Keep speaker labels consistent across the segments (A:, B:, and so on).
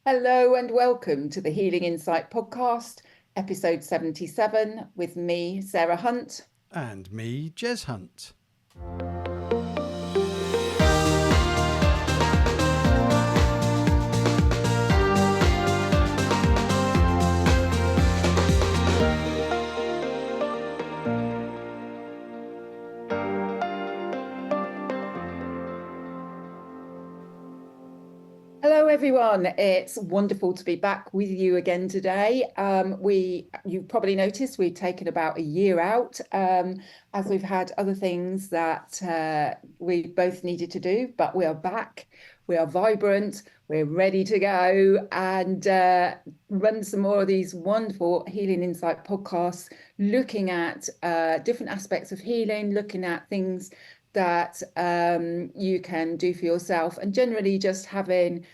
A: Hello and welcome to the Healing Insight podcast, episode 77, with me, Sarah Hunt.
B: And me, Jez Hunt.
A: Hello, everyone. It's wonderful to be back with you again today. You've probably noticed we've taken about a year out, as we've had other things that we both needed to do, but we are back. We are vibrant. We're ready to go and run some more of these wonderful Healing Insight podcasts, looking at different aspects of healing, looking at things that you can do for yourself, and generally just having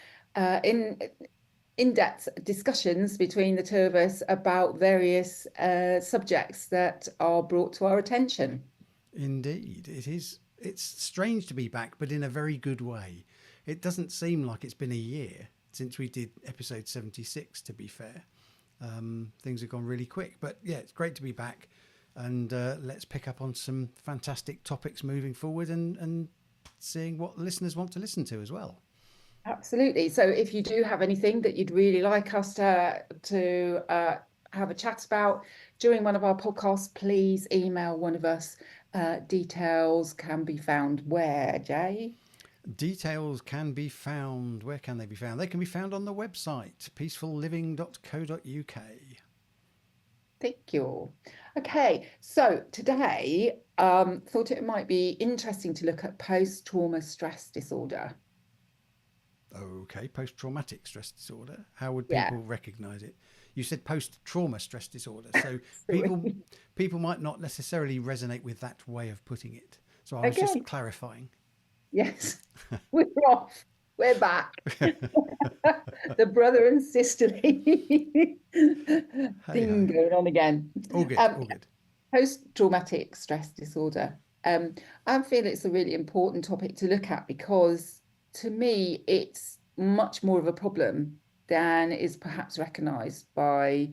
A: in-depth discussions between the two of us about various subjects that are brought to our attention.
B: Indeed, it is. It's strange to be back, but in a very good way. It doesn't seem like it's been a year since we did episode 76, to be fair. Things have gone really quick, but yeah, it's great to be back. And let's pick up on some fantastic topics moving forward and seeing what listeners want to listen to as well.
A: Absolutely. So if you do have anything that you'd really like us to have a chat about during one of our podcasts, please email one of us. Details can be found where, Jay?
B: Details can be found. Where can they be found? They can be found on the website, peacefulliving.co.uk.
A: Thank you. Okay, so today, thought it might be interesting to look at post-trauma stress disorder.
B: Okay, post-traumatic stress disorder. How would
A: Yeah.
B: people recognise it? You said post-trauma stress disorder, so people might not necessarily resonate with that way of putting it. So I was
A: Okay,
B: just clarifying.
A: yes, we're off. We're back. The brother and sisterly
B: Hey
A: thing
B: ho.
A: going on again.
B: All good,
A: Um,
B: all good.
A: Post-traumatic stress disorder. I feel it's a really important topic to look at because to me, it's much more of a problem than is perhaps recognised by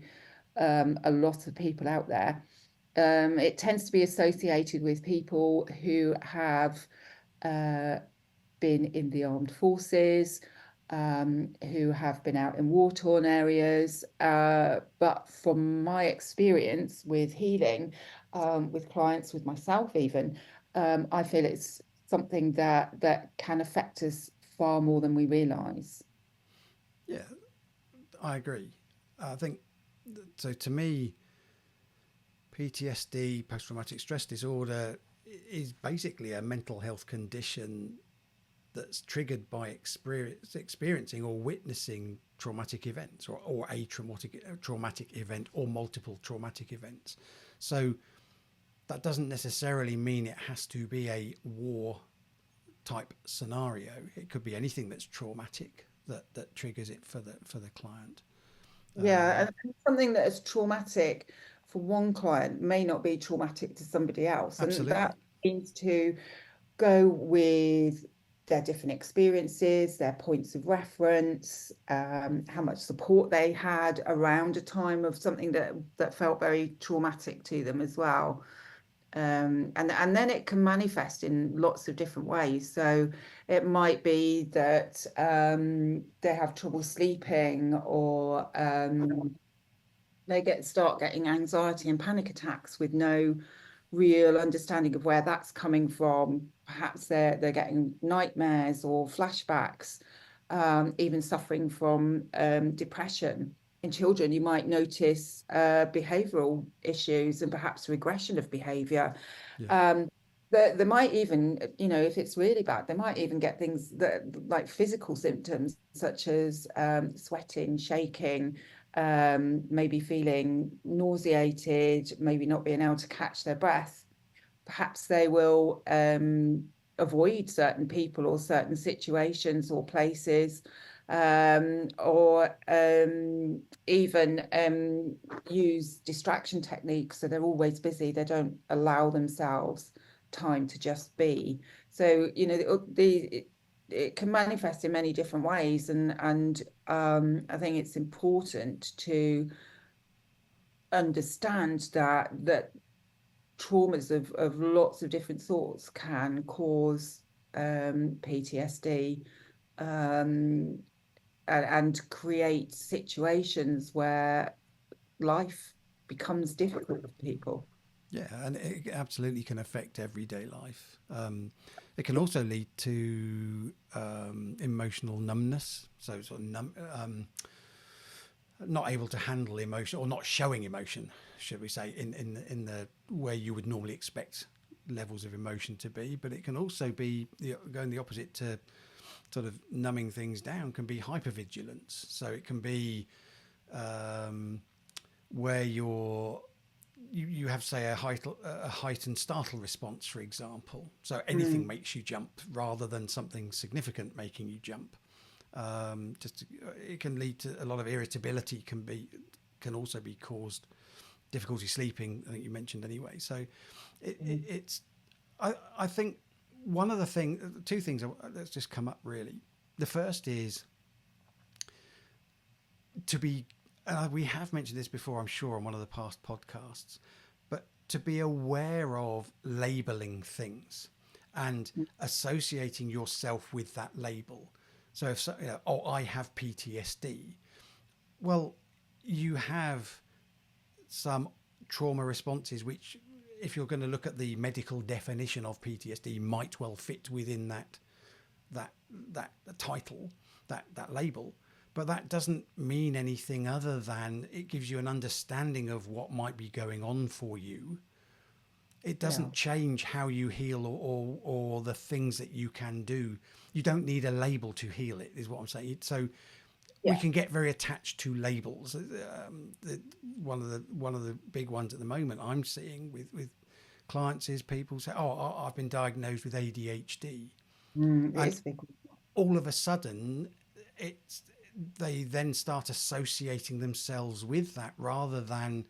A: a lot of people out there. It tends to be associated with people who have uh, been in the armed forces, who have been out in war-torn areas. But from my experience with healing, with clients, with myself even, I feel it's something that can affect us far more than we realise.
B: Yeah, I agree. I think so. To me, PTSD, post-traumatic stress disorder, is basically a mental health condition that's triggered by experiencing or witnessing traumatic events or a traumatic event or multiple traumatic events. So that doesn't necessarily mean it has to be a war type scenario. It could be anything that's traumatic that triggers it for the client.
A: Yeah, and something that is traumatic for one client may not be traumatic to somebody else. And
B: Absolutely.
A: that means to go with their different experiences, their points of reference, how much support they had around a time of something that felt very traumatic to them as well. And then it can manifest in lots of different ways. So it might be that they have trouble sleeping, or they start getting anxiety and panic attacks with no real understanding of where that's coming from. Perhaps they're getting nightmares or flashbacks, even suffering from depression. In children, you might notice behavioral issues and perhaps regression of behavior.
B: Yeah.
A: Um, they might even, if it's really bad, they might even get things that like physical symptoms such as sweating, shaking, maybe feeling nauseated, maybe not being able to catch their breath. Perhaps they will avoid certain people or certain situations or places, or even use distraction techniques. So they're always busy. They don't allow themselves time to just be. So, it can manifest in many different ways, and I think it's important to understand that traumas of lots of different sorts can cause PTSD, um, and create situations where life becomes difficult for people.
B: Yeah, and it absolutely can affect everyday life. It can also lead to emotional numbness, so sort of not able to handle emotion or not showing emotion, should we say, in the where you would normally expect levels of emotion to be. But it can also be going the opposite to sort of numbing things down. Can be hypervigilance, so it can be where you have, say, a heightened startle response, for example. So anything
A: Mm,
B: makes you jump rather than something significant making you jump. It can lead to a lot of irritability. Can also be caused difficulty sleeping. I think you mentioned anyway. So
A: mm,
B: it's I think two things that's just come up really. The first is to be, we have mentioned this before, I'm sure, on one of the past podcasts, but to be aware of labeling things and
A: mm.
B: associating yourself with that label. So if oh, I have PTSD, well, you have some trauma responses which, if you're going to look at the medical definition of PTSD, might well fit within that that title, that label. But that doesn't mean anything other than it gives you an understanding of what might be going on for you. It
A: Yeah,
B: doesn't change how you heal, or the things that you can do. You don't need a label to heal it, is what I'm saying. So we
A: yeah,
B: can get very attached to labels. One of the big ones at the moment I'm seeing with clients is people say, "Oh, I've been diagnosed with ADHD,"
A: it
B: and
A: is big.
B: all of a sudden, it's they then start associating themselves with that rather than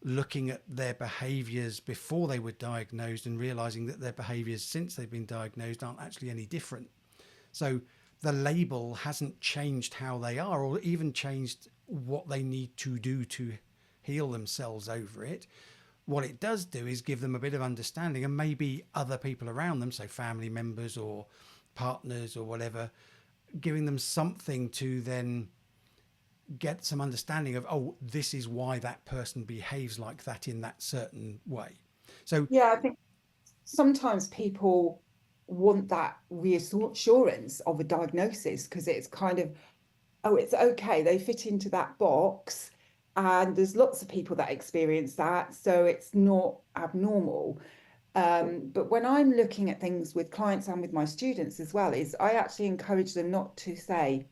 B: looking at their behaviors before they were diagnosed and realizing that their behaviors since they've been diagnosed aren't actually any different. So the label hasn't changed how they are or even changed what they need to do to heal themselves over it. What it does do is give them a bit of understanding, and maybe other people around them, so family members or partners or whatever, giving them something to then get some understanding of, oh, this is why that person behaves like that in that certain way. So
A: Yeah, I think sometimes people want that reassurance of a diagnosis because it's kind of, oh, it's okay, they fit into that box. And there's lots of people that experience that, so it's not abnormal. But when I'm looking at things with clients and with my students as well, is I actually encourage them not to say,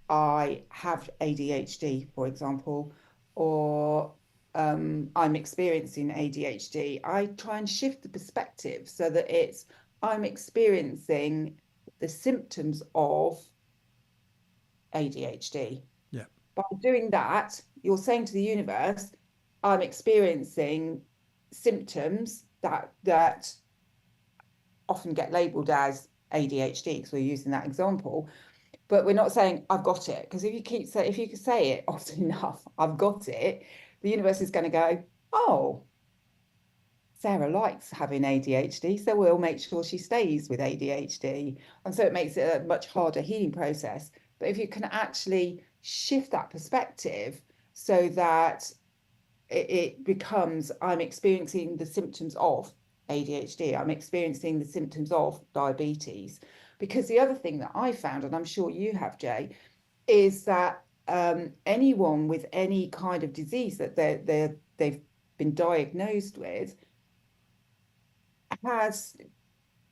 A: I have ADHD, for example, or I'm experiencing ADHD. I try and shift the perspective so that it's, I'm experiencing the symptoms of ADHD.
B: yeah,
A: By doing that, you're saying to the universe, I'm experiencing symptoms that often get labeled as ADHD, because we're using that example. But we're not saying I've got it, because if you can say it often enough, I've got it, the universe is going to go, oh, Sarah likes having ADHD, so we'll make sure she stays with ADHD. And so it makes it a much harder healing process. But if you can actually shift that perspective so that it becomes, I'm experiencing the symptoms of ADHD, I'm experiencing the symptoms of diabetes. Because the other thing that I found, and I'm sure you have, Jay, is that anyone with any kind of disease that they've been diagnosed with has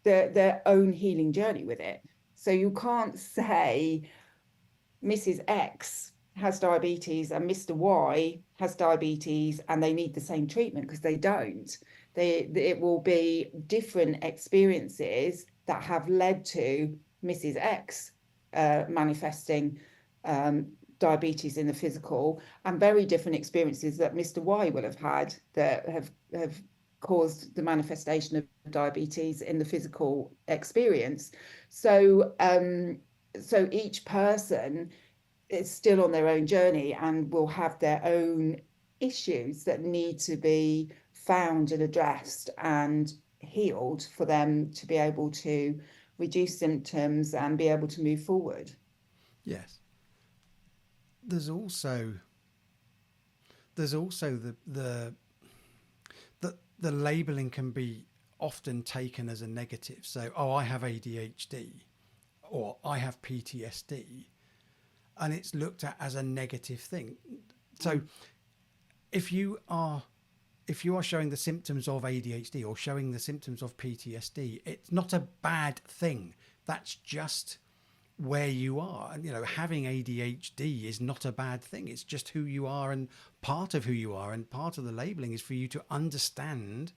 A: their own healing journey with it. So you can't say Mrs. X has diabetes and Mr. Y has diabetes and they need the same treatment, because they don't. It will be different experiences that have led to Mrs. X manifesting diabetes in the physical, and very different experiences that Mr. Y will have had that have caused the manifestation of diabetes in the physical experience. So so each person is still on their own journey and will have their own issues that need to be found and addressed and healed for them to be able to reduce symptoms and be able to move forward.
B: Yes. There's also the labeling can be often taken as a negative. So, oh, I have ADHD or I have PTSD, and it's looked at as a negative thing. So, if you are showing the symptoms of ADHD or showing the symptoms of PTSD, it's not a bad thing. That's just where you are. And, having ADHD is not a bad thing. It's just who you are and part of who you are. And part of the labeling is for you to understand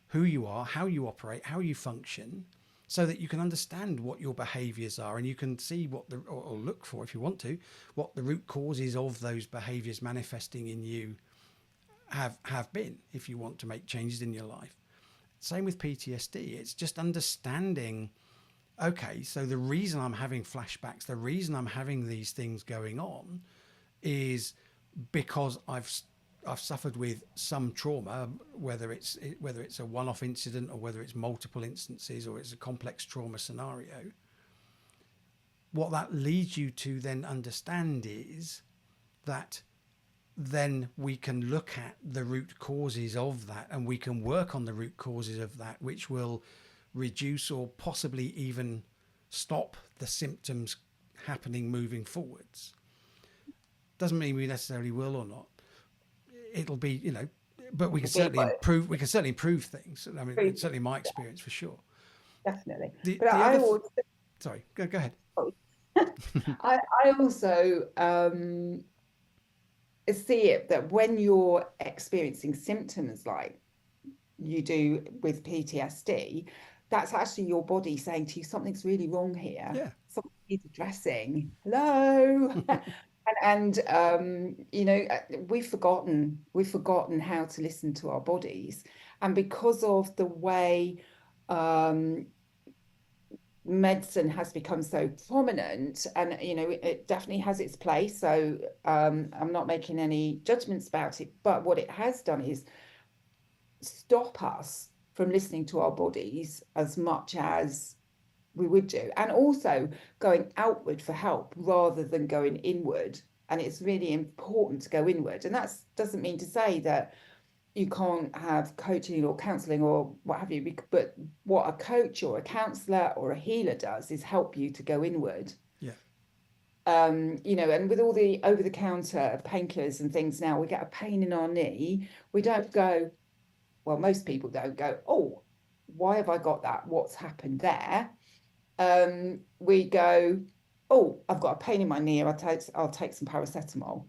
B: who you are, how you operate, how you function, so that you can understand what your behaviors are, and you can see or look for, if you want to, what the root causes of those behaviors manifesting in you have been, if you want to make changes in your life. Same with PTSD. It's just understanding, okay, so the reason I'm having flashbacks, the reason I'm having these things going on is because I've suffered with some trauma, whether it's a one-off incident or whether it's multiple instances or it's a complex trauma scenario. What that leads you to then understand is that then we can look at the root causes of that, and we can work on the root causes of that, which will reduce or possibly even stop the symptoms happening moving forwards. Doesn't mean we necessarily will or not. It'll be, but we can certainly improve. We can certainly improve things. I mean, it's certainly my experience for sure.
A: Definitely.
B: The
A: I
B: other,
A: also,
B: sorry, go ahead.
A: I also see it that when you're experiencing symptoms like you do with PTSD, that's actually your body saying to you, something's really wrong here.
B: Yeah.
A: Something needs addressing. Hello. And we've forgotten how to listen to our bodies. And because of the way medicine has become so prominent, and it definitely has its place, so I'm not making any judgments about it, but what it has done is stop us from listening to our bodies as much as we would do, and also going outward for help rather than going inward. And it's really important to go inward, and that doesn't mean to say that you can't have coaching or counseling or what have you, but what a coach or a counselor or a healer does is help you to go inward.
B: Yeah.
A: And with all the over-the-counter painkillers and things now, we get a pain in our knee, we don't go, well, most people don't go, oh, why have I got that? What's happened there? We go, oh, I've got a pain in my knee, I'll take some paracetamol,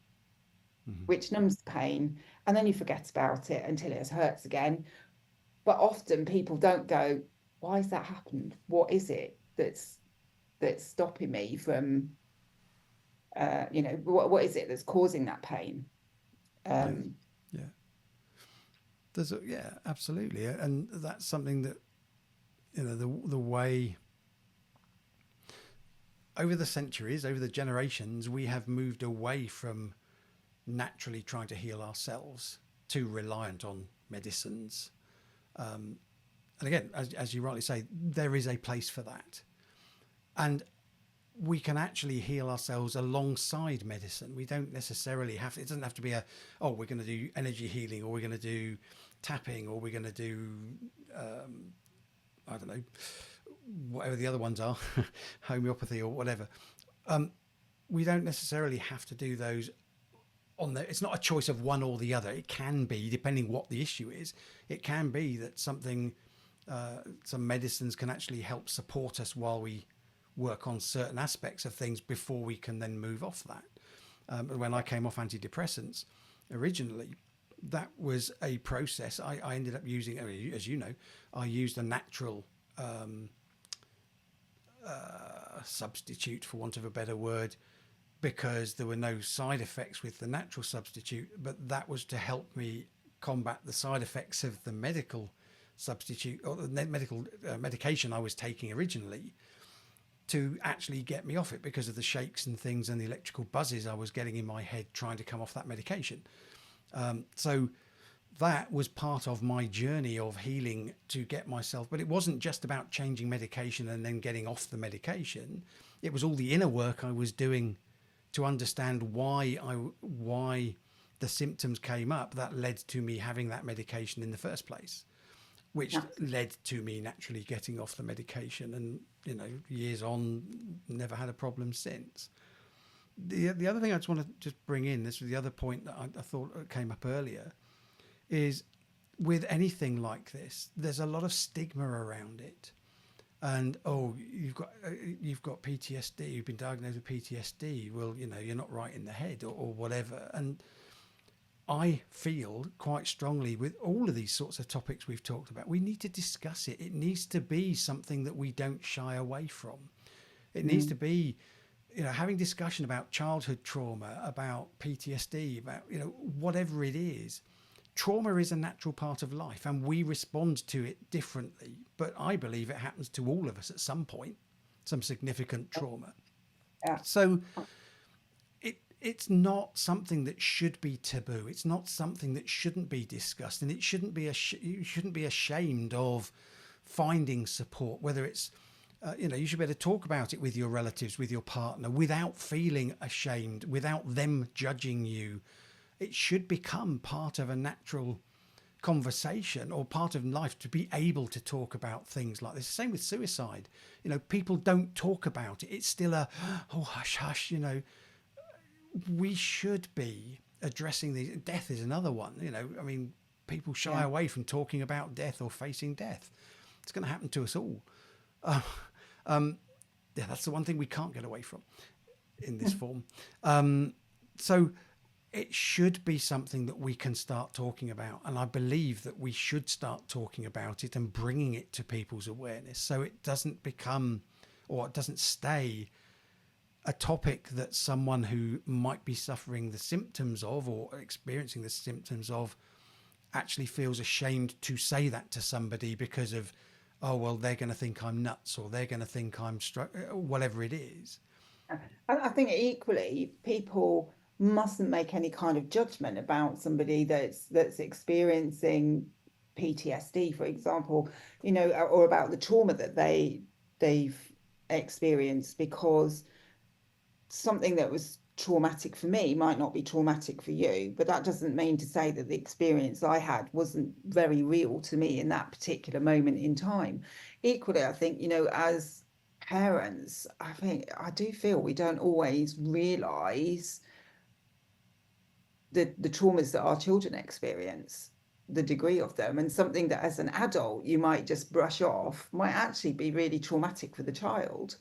A: which numbs the pain, and then you forget about it until it hurts again. But often people don't go, why has that happened? What is it that's stopping me from, what is it that's causing that pain?
B: Yeah. Yeah, absolutely. And that's something that, the way over the centuries, over the generations, we have moved away from naturally trying to heal ourselves to reliant on medicines. And again, as you rightly say, there is a place for that. And we can actually heal ourselves alongside medicine. We don't necessarily have, it doesn't have to be we're going to do energy healing, or we're going to do tapping, or we're going to do, I don't know, whatever the other ones are, homeopathy or whatever. We don't necessarily have to do those it's not a choice of one or the other. It can be, depending what the issue is, it can be that some medicines can actually help support us while we work on certain aspects of things before we can then move off that. When I came off antidepressants originally, that was a process. I ended up using, as you know, I used a natural substitute, for want of a better word, because there were no side effects with the natural substitute, but that was to help me combat the side effects of the medical substitute or the medical medication I was taking originally, to actually get me off it because of the shakes and things and the electrical buzzes I was getting in my head trying to come off that medication. So that was part of my journey of healing to get myself, but it wasn't just about changing medication and then getting off the medication. It was all the inner work I was doing to understand why the symptoms came up that led to me having that medication in the first place, which
A: Yeah.
B: led to me naturally getting off the medication, and years on, never had a problem since. The other thing I just want to just bring in, this was the other point that I thought came up earlier, is with anything like this, there's a lot of stigma around it. And oh, you've got PTSD, you've been diagnosed with PTSD, well, you're not right in the head, or whatever. And I feel quite strongly with all of these sorts of topics we've talked about, we need to discuss it. It needs to be something that we don't shy away from. It needs to
A: Mm.
B: be, having discussion about childhood trauma, about PTSD, about, whatever it is. Trauma is a natural part of life and we respond to it differently. But I believe it happens to all of us at some point, some significant trauma.
A: Yeah.
B: So it's not something that should be taboo. It's not something that shouldn't be discussed, and it shouldn't be you shouldn't be ashamed of finding support. Whether it's you should be able to talk about it with your relatives, with your partner, without feeling ashamed, without them judging you. It should become part of a natural conversation or part of life to be able to talk about things like this. Same with suicide. People don't talk about it. It's still a, oh, hush, hush, we should be addressing these. Death is another one. I mean, people shy
A: Yeah.
B: away from talking about death or facing death. It's going to happen to us all. Uh, yeah, that's the one thing we can't get away from in this form. So it should be something that we can start talking about. And I believe that we should start talking about it and bringing it to people's awareness so it doesn't become, or it doesn't stay, a topic that someone who might be suffering the symptoms of or experiencing the symptoms of actually feels ashamed to say that to somebody because of, oh, well, they're going to think I'm nuts, or they're going to think I'm whatever it is.
A: I think equally, people mustn't make any kind of judgment about somebody that's experiencing PTSD, for example, or about the trauma that they've experienced, because something that was traumatic for me might not be traumatic for you, but that doesn't mean to say that the experience I had wasn't very real to me in that particular moment in time. Equally, I think, as parents, I do feel we don't always realize the traumas that our children experience, the degree of them, and something that as an adult you might just brush off might actually be really traumatic for the child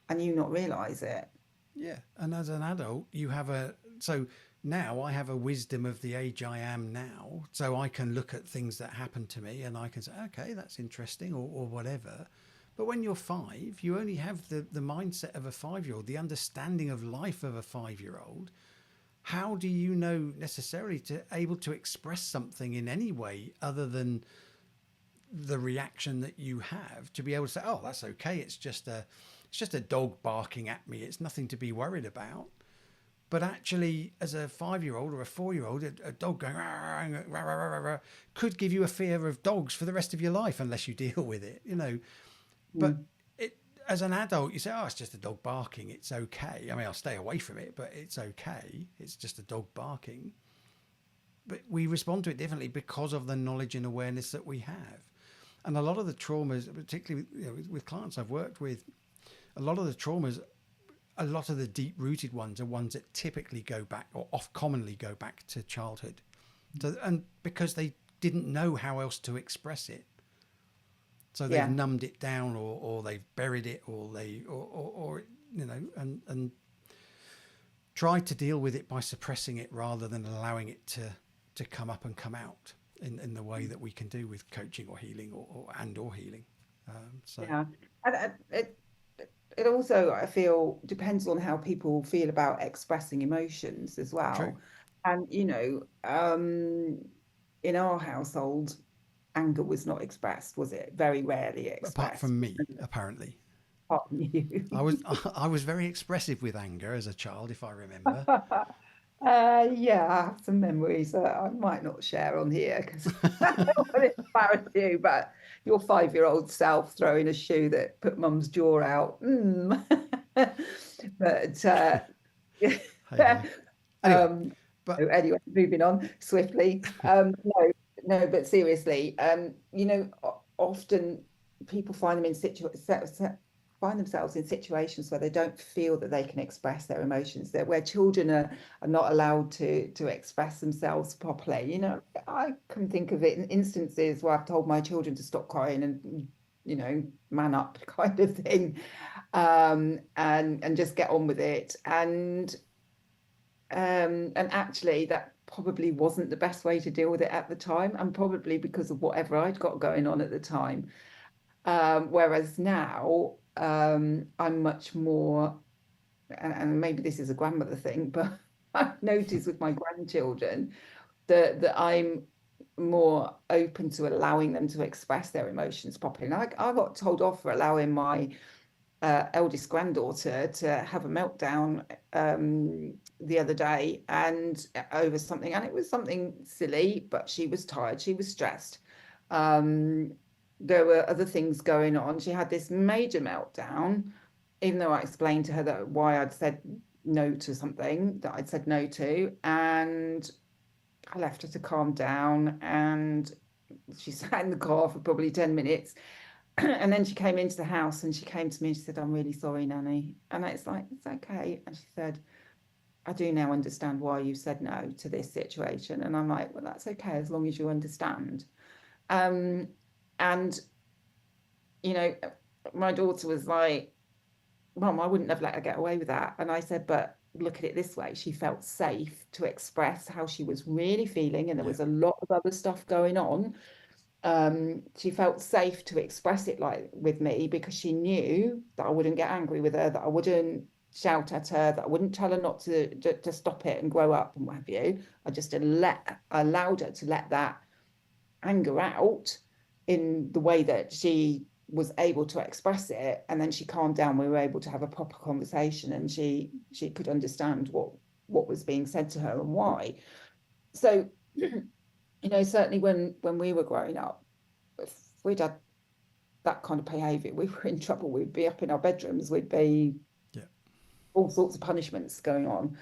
A: and you not realize it.
B: Yeah. And as an adult, so now I have a wisdom of the age I am now. So I can look at things that happen to me and I can say, okay, that's interesting, or whatever. But when you're 5, you only have the mindset of a 5-year-old, the understanding of life of a 5-year-old. How do you know necessarily to able to express something in any way other than the reaction that you have, to be able to say, oh, that's okay, it's just a dog barking at me, it's nothing to be worried about. But actually, as a 5-year-old or a 4-year-old, a dog going rah, rah, rah, rah, rah, could give you a fear of dogs for the rest of your life unless you deal with it. But
A: Mm.
B: it, as an adult, you say, oh, it's just a dog barking, it's okay. I mean, I'll stay away from it, but it's okay, it's just a dog barking. But we respond to it differently because of the knowledge and awareness that we have. And a lot of the traumas, particularly with clients I've worked with, a lot of the traumas, a lot of the deep rooted ones are ones that typically go back, or commonly go back to childhood. So, and because they didn't know how else to express it. So they've
A: Yeah.
B: numbed it down, or they've buried it, or and tried to deal with it by suppressing it rather than allowing it to come up and come out in the way that we can do with coaching or healing, or healing. So
A: Yeah. And it also, I feel, depends on how people feel about expressing emotions as
B: true.
A: well. And, in our household, anger was not expressed, was it? Very rarely
B: Apart
A: expressed.
B: from me, apparently.
A: Apart from you.
B: I was I was very expressive with anger as a child, if I remember.
A: Yeah, I have some memories that I might not share on here because I don't want to embarrass you, but your 5-year-old self throwing a shoe that put mum's jaw out. But
B: Hey ho. Anyway,
A: um,
B: but
A: so anyway, moving on swiftly. No, no, but seriously, often people find themselves in situations where they don't feel that they can express their emotions, that where children are not allowed to express themselves properly. I can think of it in instances where I've told my children to stop crying and man up kind of thing, and just get on with it. And actually, that probably wasn't the best way to deal with it at the time, and probably because of whatever I'd got going on at the time. Whereas now, I'm much more, and maybe this is a grandmother thing, but I've noticed with my grandchildren that I'm more open to allowing them to express their emotions properly. And I got told off for allowing my eldest granddaughter to have a meltdown the other day and over something, and it was something silly, but she was tired, she was stressed. Um, there were other things going on. She had this major meltdown, even though I explained to her that why I'd said no to something that I'd said no to, and I left her to calm down, and she sat in the car for probably 10 minutes. And then she came into the house and she came to me and she said, "I'm really sorry, Nanny." And it's like, "It's okay." And she said, "I do now understand why you said no to this situation." And I'm like, "Well, that's okay as long as you understand." Um, and, you know, my daughter was like, "Mum, I wouldn't have let her get away with that." And I said, "But look at it this way. She felt safe to express how she was really feeling. And there
B: yeah,
A: was a lot of other stuff going on. She felt safe to express it like with me because she knew that I wouldn't get angry with her, that I wouldn't shout at her, that I wouldn't tell her not to stop it and grow up and what have you. I just allowed her to let that anger out in the way that she was able to express it, and then she calmed down. We were able to have a proper conversation, and she could understand what was being said to her and why. So, certainly when we were growing up, if we'd had that kind of behaviour, we were in trouble. We'd be up in our bedrooms. We'd be
B: yeah,
A: all sorts of punishments going on,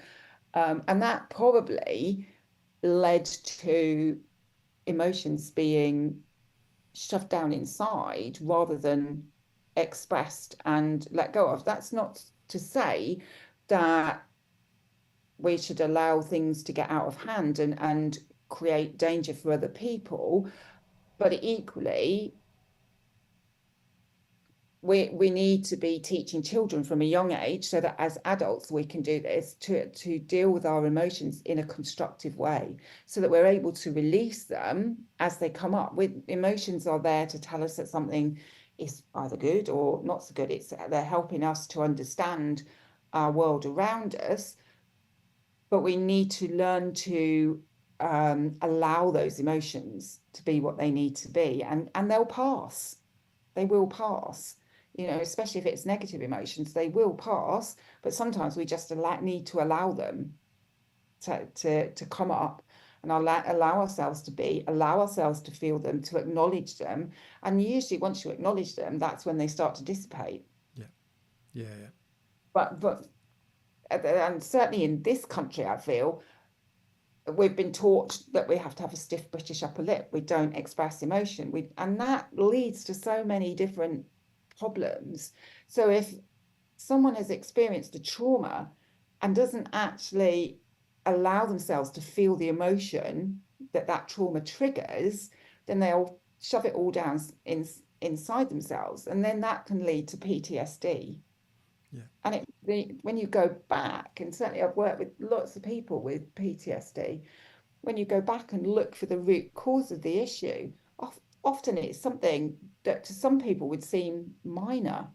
A: and that probably led to emotions being shoved down inside rather than expressed and let go of. That's not to say that we should allow things to get out of hand and create danger for other people, but equally we need to be teaching children from a young age so that as adults we can do this to deal with our emotions in a constructive way so that we're able to release them as they come up. With emotions are there to tell us that something is either good or not so good. They're helping us to understand our world around us, but we need to learn to allow those emotions to be what they need to be, and they'll pass. They will pass. Especially if it's negative emotions, they will pass. But sometimes we just need to allow them to come up and allow ourselves allow ourselves to feel them, to acknowledge them. And usually, once you acknowledge them, that's when they start to dissipate.
B: yeah, yeah, yeah,
A: But and certainly in this country, I feel we've been taught that we have to have a stiff British upper lip. We don't express emotion. And that leads to so many different problems. So if someone has experienced a trauma and doesn't actually allow themselves to feel the emotion that trauma triggers, then they'll shove it all down inside themselves, and then that can lead to PTSD.
B: yeah,
A: And when you go back, and certainly I've worked with lots of people with PTSD, when you go back and look for the root cause of the issue, often it's something that to some people would seem minor,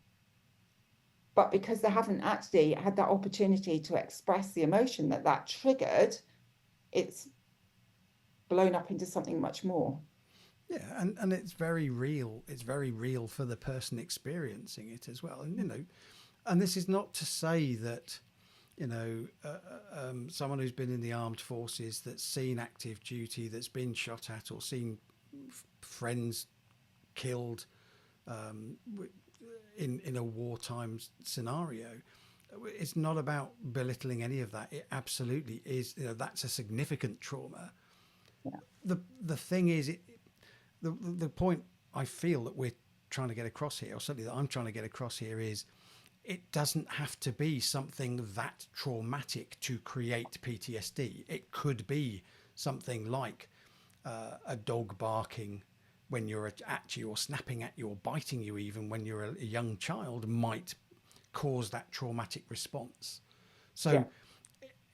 A: but because they haven't actually had that opportunity to express the emotion that triggered, it's blown up into something much more.
B: Yeah, and it's very real. It's very real for the person experiencing it as well. And and this is not to say that someone who's been in the armed forces, that's seen active duty, that's been shot at or seen friends killed um, in a wartime scenario. It's not about belittling any of that. It absolutely is. That's a significant trauma.
A: Yeah,
B: The thing is, the point I feel that we're trying to get across here, or certainly that I'm trying to get across here, is it doesn't have to be something that traumatic to create PTSD. It could be something like a dog barking when you're at you, or snapping at you, or biting you even when you're a young child, might cause that traumatic response. So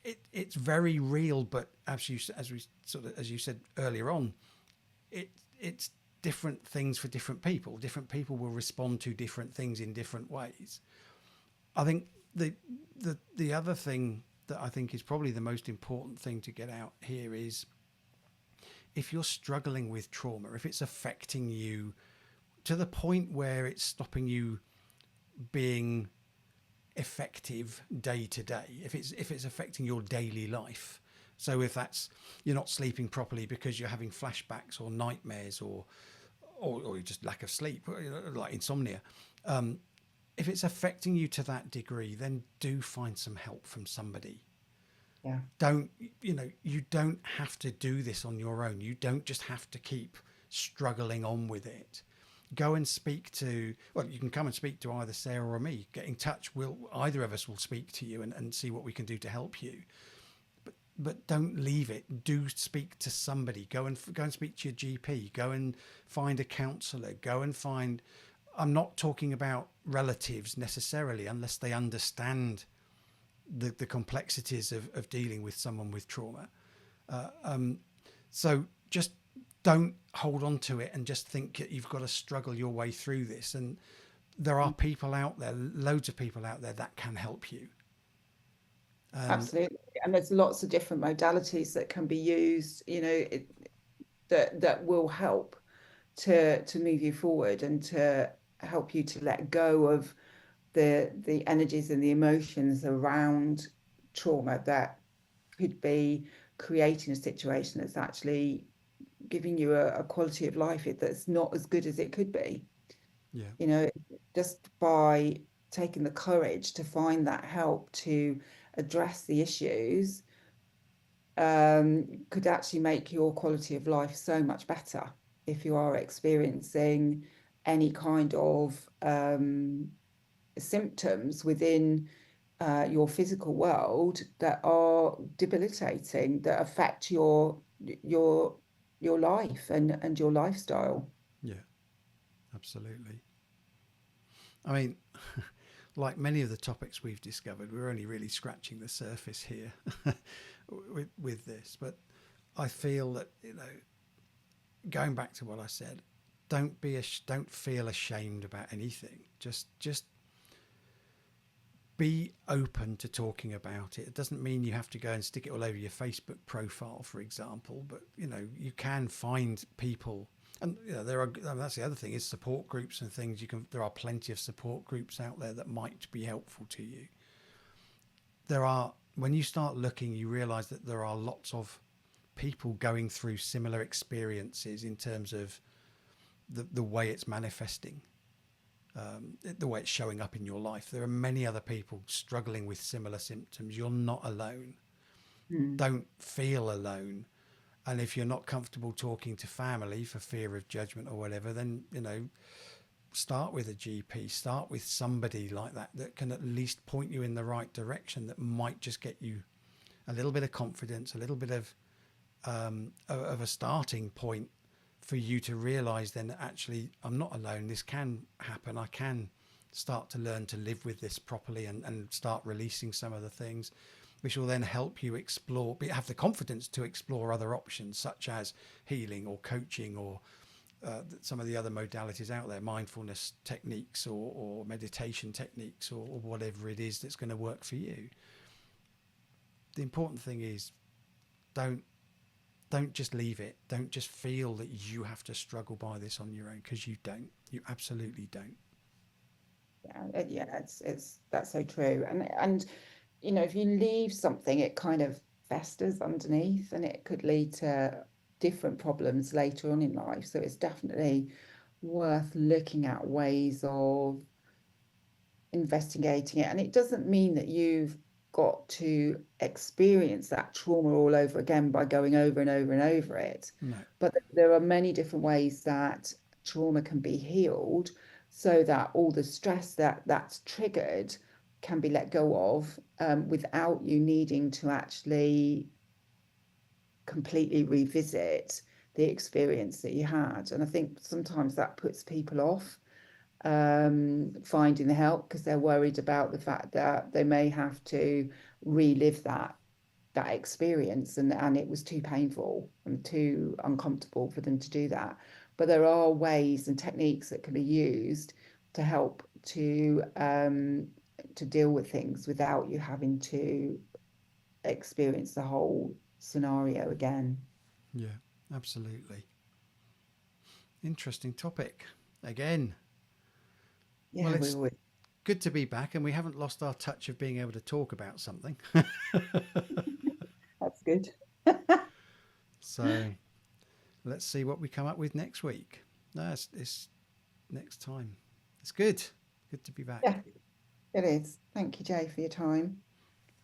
A: yeah,
B: it's very real, but as you said earlier on, it's different things for different people. Different people will respond to different things in different ways. I think the other thing that I think is probably the most important thing to get out here is, if you're struggling with trauma, if it's affecting you to the point where it's stopping you being effective day to day, if it's affecting your daily life. So if that's, you're not sleeping properly because you're having flashbacks or nightmares, or just lack of sleep, like insomnia. If it's affecting you to that degree, then do find some help from somebody.
A: yeah.
B: Don't, you don't have to do this on your own. You don't just have to keep struggling on with it. Go and speak to, well, you can come and speak to either Sarah or me. Get in touch. Either of us will speak to you and see what we can do to help you. But don't leave it. Do speak to somebody. Go and speak to your GP. Go and find a counsellor. Go and find, I'm not talking about relatives necessarily, unless they understand the complexities of dealing with someone with trauma. So just don't hold on to it and just think that you've got to struggle your way through this. And there are people out there, loads of people out there, that can help you. And
A: Absolutely. And there's lots of different modalities that can be used, that will help to move you forward and to help you to let go of the energies and the emotions around trauma that could be creating a situation that's actually giving you a quality of life that's not as good as it could be.
B: yeah,
A: You know, just by taking the courage to find that help to address the issues, could actually make your quality of life so much better if you are experiencing any kind of symptoms within your physical world that are debilitating, that affect your your life and your lifestyle.
B: yeah, absolutely. I mean, like many of the topics we've discovered, we're only really scratching the surface here with this. But I feel that, going back to what I said, don't feel ashamed about anything. Just be open to talking about it. It doesn't mean you have to go and stick it all over your Facebook profile, for example, but you can find people. And there are, that's the other thing, is support groups and things. There are plenty of support groups out there that might be helpful to you. When you start looking, you realize that there are lots of people going through similar experiences in terms of the way it's manifesting, the way it's showing up in your life. There are many other people struggling with similar symptoms. You're not alone.
A: Mm.
B: Don't feel alone. And if you're not comfortable talking to family for fear of judgment or whatever, then, start with a GP, start with somebody like that can at least point you in the right direction, that might just get you a little bit of confidence, a little bit of a starting point for you to realize then that actually I'm not alone. This can happen. I can start to learn to live with this properly and start releasing some of the things, which will then help you explore, have the confidence to explore other options, such as healing or coaching, or some of the other modalities out there, mindfulness techniques or meditation techniques, or whatever it is that's going to work for you. The important thing is, don't don't just leave it. Don't just feel that you have to struggle by this on your own, because you don't. You absolutely don't.
A: Yeah, yeah, it's that's so true. And you know, if you leave something, it kind of festers underneath, and it could lead to different problems later on in life. So it's definitely worth looking at ways of investigating it. And it doesn't mean that you've got to experience that trauma all over again by going over and over and over it.
B: No.
A: But there are many different ways that trauma can be healed so that all the stress that's triggered can be let go of, without you needing to actually completely revisit the experience that you had. And I think sometimes that puts people off finding the help because they're worried about the fact that they may have to relive that experience, and it was too painful and too uncomfortable for them to do that. But there are ways and techniques that can be used to help to deal with things without you having to experience the whole scenario again.
B: Yeah, absolutely. Interesting topic. Again, well,
A: Yeah, we
B: it's
A: always.
B: good to be back, and we haven't lost our touch of being able to talk about something.
A: That's good.
B: So let's see what we come up with next week. No, it's next time. It's good. Good to be
A: Yeah,
B: back.
A: it is. Thank you, Jay, for your time.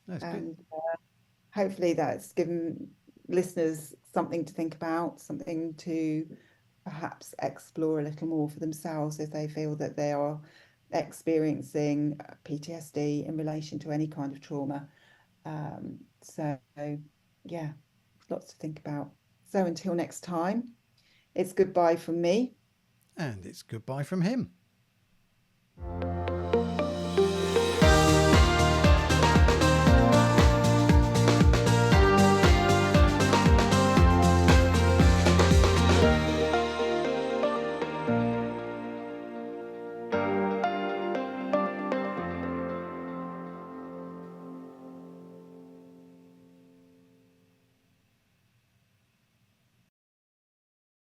B: No, it's good.
A: And hopefully that's given listeners something to think about, something to perhaps explore a little more for themselves if they feel that they are experiencing PTSD in relation to any kind of trauma. So, yeah, lots to think about. So, until next time, it's goodbye from me.
B: And it's goodbye from him.